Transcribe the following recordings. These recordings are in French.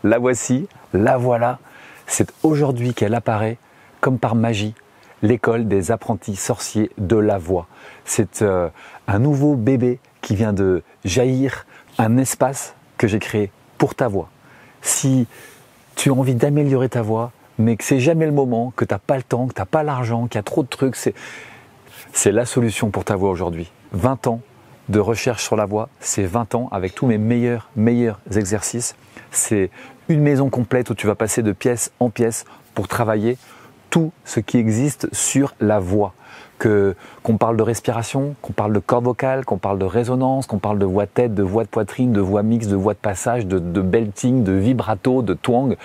la voici, la voilà. C'est aujourd'hui qu'elle apparaît, comme par magie, l'école des apprentis sorciers de la voix. C'est un nouveau bébé qui vient de jaillir, un espace que j'ai créé pour ta voix. Si tu as envie d'améliorer ta voix, mais que c'est jamais le moment, que tu n'as pas le temps, que tu n'as pas l'argent, qu'il y a trop de trucs, c'est la solution pour ta voix aujourd'hui. 20 ans de recherche sur la voix, c'est 20 ans avec tous mes meilleurs exercices. C'est une maison complète où tu vas passer de pièce en pièce pour travailler tout ce qui existe sur la voix. Qu'on parle de respiration, qu'on parle de cordes vocales, qu'on parle de résonance, qu'on parle de voix de tête, de voix de poitrine, de voix mixte, de voix de passage, de belting, de vibrato, de twang.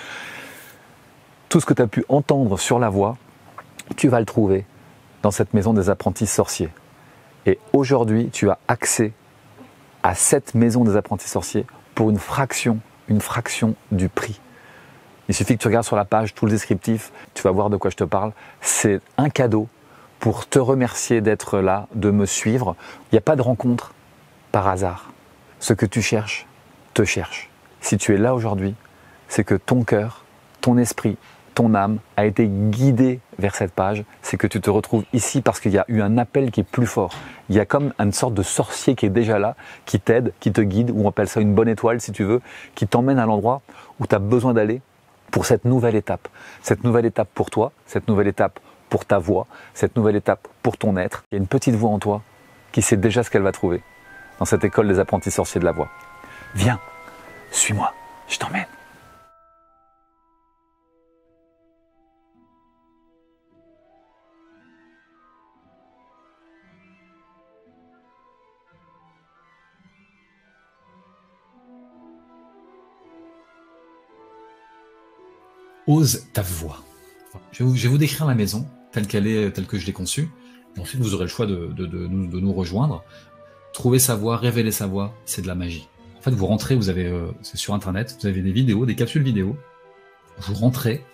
Tout ce que tu as pu entendre sur la voix, tu vas le trouver dans cette maison des apprentis sorciers. Et aujourd'hui, tu as accès à cette maison des apprentis sorciers pour une fraction du prix. Il suffit que tu regardes sur la page tout le descriptif, tu vas voir de quoi je te parle. C'est un cadeau pour te remercier d'être là, de me suivre. Il n'y a pas de rencontre par hasard. Ce que tu cherches, te cherche. Si tu es là aujourd'hui, c'est que ton cœur, ton esprit, ton âme a été guidé vers cette page. C'est que tu te retrouves ici parce qu'il y a eu un appel qui est plus fort. Il y a comme une sorte de sorcier qui est déjà là, qui t'aide, qui te guide, ou on appelle ça une bonne étoile si tu veux, qui t'emmène à l'endroit où tu as besoin d'aller pour cette nouvelle étape. Cette nouvelle étape pour toi, cette nouvelle étape pour ta voix, cette nouvelle étape pour ton être. Il y a une petite voix en toi qui sait déjà ce qu'elle va trouver dans cette école des apprentis sorciers de la voix. Viens, suis-moi, je t'emmène. Ose ta voix. Je vais vous décrire la maison telle qu'elle est, telle que je l'ai conçue. Et ensuite, vous aurez le choix de nous rejoindre. Trouver sa voix, révéler sa voix, c'est de la magie. En fait, vous rentrez, c'est sur Internet, vous avez des vidéos, des capsules vidéo. Vous rentrez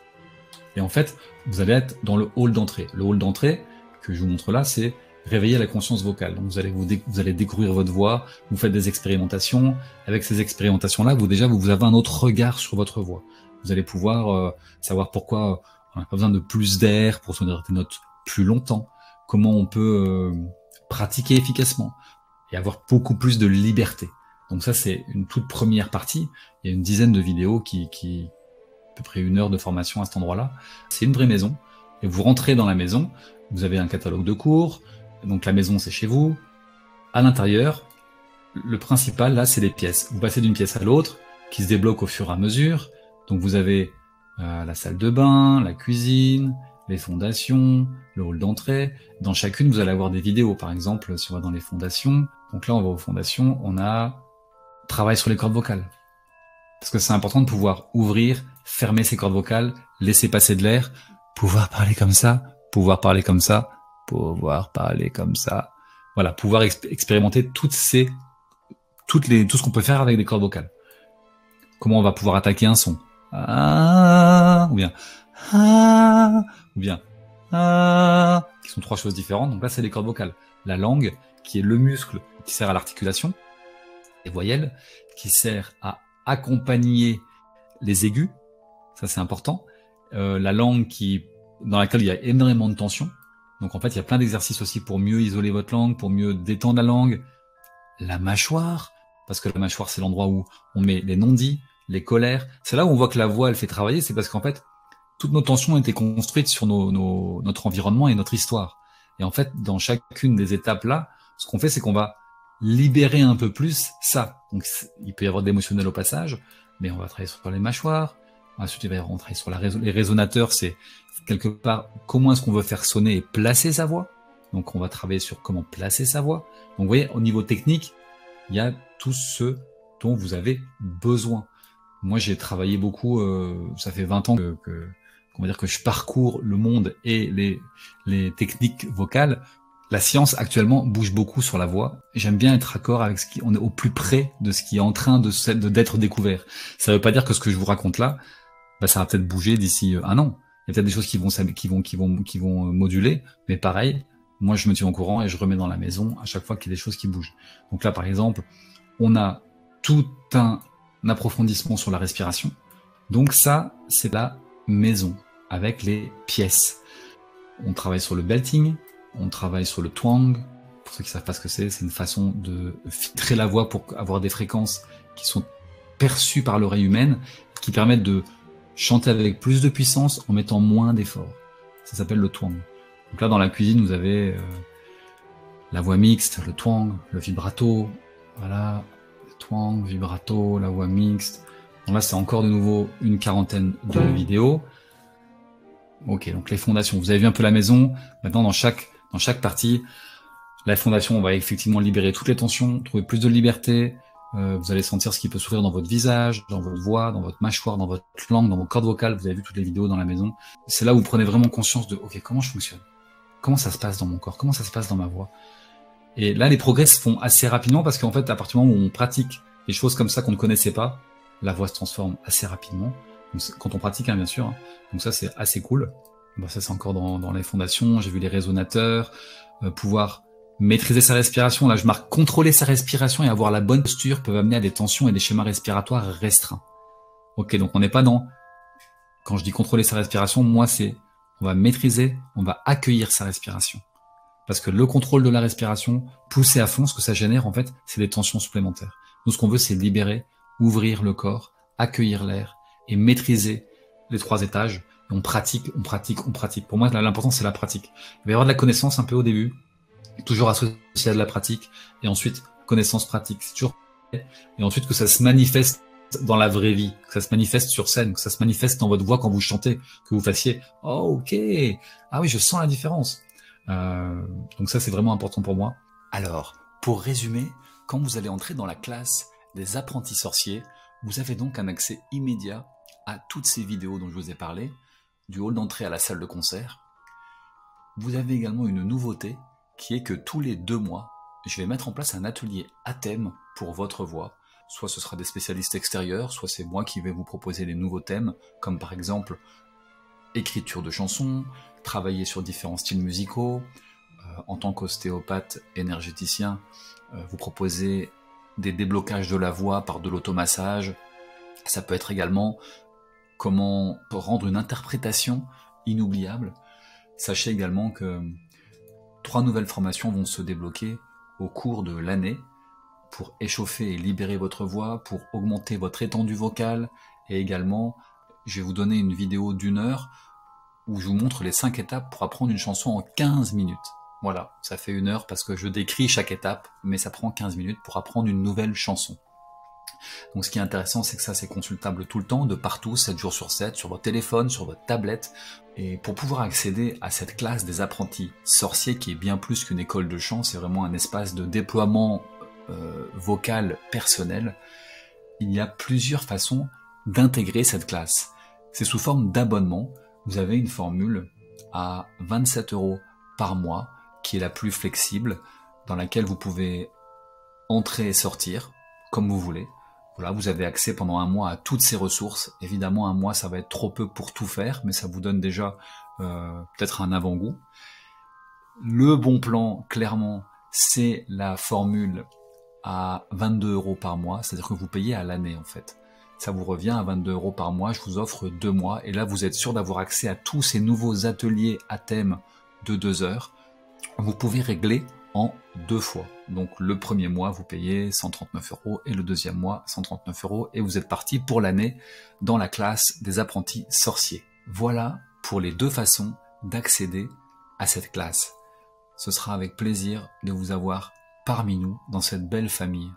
et en fait, vous allez être dans le hall d'entrée. Le hall d'entrée que je vous montre là, c'est réveiller la conscience vocale. Donc, vous allez découvrir votre voix, vous faites des expérimentations. Avec ces expérimentations-là, vous avez un autre regard sur votre voix. Vous allez pouvoir savoir pourquoi on n'a pas besoin de plus d'air pour sonner des notes plus longtemps, comment on peut pratiquer efficacement et avoir beaucoup plus de liberté. Donc ça, c'est une toute première partie. Il y a une dizaine de vidéos à peu près 1 heure de formation à cet endroit-là. C'est une vraie maison. Et vous rentrez dans la maison, vous avez un catalogue de cours, donc la maison, c'est chez vous. À l'intérieur, le principal, là, c'est les pièces. Vous passez d'une pièce à l'autre, qui se débloquent au fur et à mesure. Donc vous avez la salle de bain, la cuisine, les fondations, le hall d'entrée. Dans chacune, vous allez avoir des vidéos. Par exemple, si on va dans les fondations, donc là on va aux fondations, on a travail sur les cordes vocales. Parce que c'est important de pouvoir ouvrir, fermer ses cordes vocales, laisser passer de l'air, pouvoir parler comme ça, pouvoir parler comme ça, pouvoir parler comme ça. Voilà, pouvoir expérimenter tout ce qu'on peut faire avec des cordes vocales. Comment on va pouvoir attaquer un son. Ah, ou bien ah, ou bien ah, qui sont 3 choses différentes. Donc là, c'est les cordes vocales. La langue, qui est le muscle qui sert à l'articulation, les voyelles, qui sert à accompagner les aigus. Ça, c'est important. La langue dans laquelle il y a énormément de tension. Donc en fait, il y a plein d'exercices aussi pour mieux isoler votre langue, pour mieux détendre la langue. La mâchoire, parce que la mâchoire, c'est l'endroit où on met les non-dits, les colères. C'est là où on voit que la voix, elle fait travailler. C'est parce qu'en fait, toutes nos tensions ont été construites sur notre environnement et notre histoire. Et en fait, dans chacune des étapes là, ce qu'on fait, c'est qu'on va libérer un peu plus ça. Donc, il peut y avoir de l'émotionnel au passage, mais on va travailler sur les mâchoires. Ensuite, il va y avoir, on travaille sur les résonateurs. C'est quelque part comment est-ce qu'on veut faire sonner et placer sa voix. Donc, on va travailler sur comment placer sa voix. Donc, vous voyez, au niveau technique, il y a tout ce dont vous avez besoin. Moi, j'ai travaillé beaucoup, ça fait 20 ans qu'on va dire que je parcours le monde et les techniques vocales. La science, actuellement, bouge beaucoup sur la voix. J'aime bien être d'accord avec on est au plus près de ce qui est en train d'être découvert. Ça veut pas dire que ce que je vous raconte là, ça va peut-être bouger d'ici un an. Il y a peut-être des choses qui vont moduler, mais pareil, moi, je me tiens au courant et je remets dans la maison à chaque fois qu'il y a des choses qui bougent. Donc là, par exemple, on a tout un approfondissement sur la respiration. Donc ça, c'est la maison, avec les pièces. On travaille sur le belting, on travaille sur le twang. Pour ceux qui savent pas ce que c'est une façon de filtrer la voix pour avoir des fréquences qui sont perçues par l'oreille humaine, qui permettent de chanter avec plus de puissance en mettant moins d'effort. Ça s'appelle le twang. Donc là, dans la cuisine, vous avez la voix mixte, le twang, le vibrato, voilà, le twang, vibrato, la voix mixte. Donc là, c'est encore de nouveau une quarantaine de vidéos. Ok, donc les fondations. Vous avez vu un peu la maison. Maintenant, dans chaque partie, la fondation, on va effectivement libérer toutes les tensions, trouver plus de liberté. Vous allez sentir ce qui peut s'ouvrir dans votre visage, dans votre voix, dans votre mâchoire, dans votre langue, dans vos cordes vocales. Vous avez vu toutes les vidéos dans la maison. C'est là où vous prenez vraiment conscience de, ok, comment je fonctionne? Comment ça se passe dans mon corps? Comment ça se passe dans ma voix? Et là, les progrès se font assez rapidement parce qu'en fait, à partir du moment où on pratique des choses comme ça qu'on ne connaissait pas, la voix se transforme assez rapidement. Donc, quand on pratique, hein, bien sûr. Hein. Donc ça, c'est assez cool. Bon, ça, c'est encore dans les fondations. J'ai vu les résonateurs, pouvoir maîtriser sa respiration. Là, je marque contrôler sa respiration et avoir la bonne posture peuvent amener à des tensions et des schémas respiratoires restreints. Ok, donc on n'est pas dans... Quand je dis contrôler sa respiration, moi, c'est on va maîtriser, on va accueillir sa respiration. Parce que le contrôle de la respiration, poussé à fond, ce que ça génère, en fait, c'est des tensions supplémentaires. Nous, ce qu'on veut, c'est libérer, ouvrir le corps, accueillir l'air et maîtriser les 3 étages. Et on pratique, on pratique, on pratique. Pour moi, l'important, c'est la pratique. Il va y avoir de la connaissance un peu au début, toujours associé à de la pratique, et ensuite, connaissance pratique. C'est toujours... Et ensuite, que ça se manifeste dans la vraie vie, que ça se manifeste sur scène, que ça se manifeste dans votre voix quand vous chantez, que vous fassiez « Oh, ok, ah oui, je sens la différence ». Donc ça, c'est vraiment important pour moi. Alors, pour résumer, quand vous allez entrer dans la classe des apprentis sorciers, vous avez donc un accès immédiat à toutes ces vidéos dont je vous ai parlé, du hall d'entrée à la salle de concert. Vous avez également une nouveauté qui est que tous les 2 mois, je vais mettre en place un atelier à thème pour votre voix. Soit ce sera des spécialistes extérieurs, soit c'est moi qui vais vous proposer les nouveaux thèmes, comme par exemple écriture de chansons, travailler sur différents styles musicaux. En tant qu'ostéopathe énergéticien, vous proposez des déblocages de la voix par de l'automassage. Ça peut être également comment rendre une interprétation inoubliable. Sachez également que 3 nouvelles formations vont se débloquer au cours de l'année pour échauffer et libérer votre voix, pour augmenter votre étendue vocale, et également, je vais vous donner une vidéo d'1 heure où je vous montre les 5 étapes pour apprendre une chanson en 15 minutes. Voilà, ça fait 1 heure parce que je décris chaque étape, mais ça prend 15 minutes pour apprendre une nouvelle chanson. Donc ce qui est intéressant, c'est que ça c'est consultable tout le temps, de partout, 7 jours sur 7, sur votre téléphone, sur votre tablette. Et pour pouvoir accéder à cette classe des apprentis sorciers, qui est bien plus qu'une école de chant, c'est vraiment un espace de déploiement vocal personnel, il y a plusieurs façons d'intégrer cette classe. C'est sous forme d'abonnement. Vous avez une formule à 27 € par mois, qui est la plus flexible, dans laquelle vous pouvez entrer et sortir, comme vous voulez. Voilà, vous avez accès pendant 1 mois à toutes ces ressources. Évidemment, 1 mois, ça va être trop peu pour tout faire, mais ça vous donne déjà peut-être un avant-goût. Le bon plan, clairement, c'est la formule à 22 € par mois, c'est-à-dire que vous payez à l'année en fait. Ça vous revient à 22 € par mois, je vous offre 2 mois, et là vous êtes sûr d'avoir accès à tous ces nouveaux ateliers à thème de 2 heures. Vous pouvez régler en 2 fois. Donc le premier mois vous payez 139 € et le deuxième mois 139 € et vous êtes parti pour l'année dans la classe des apprentis sorciers. Voilà pour les 2 façons d'accéder à cette classe. Ce sera avec plaisir de vous avoir parmi nous dans cette belle famille.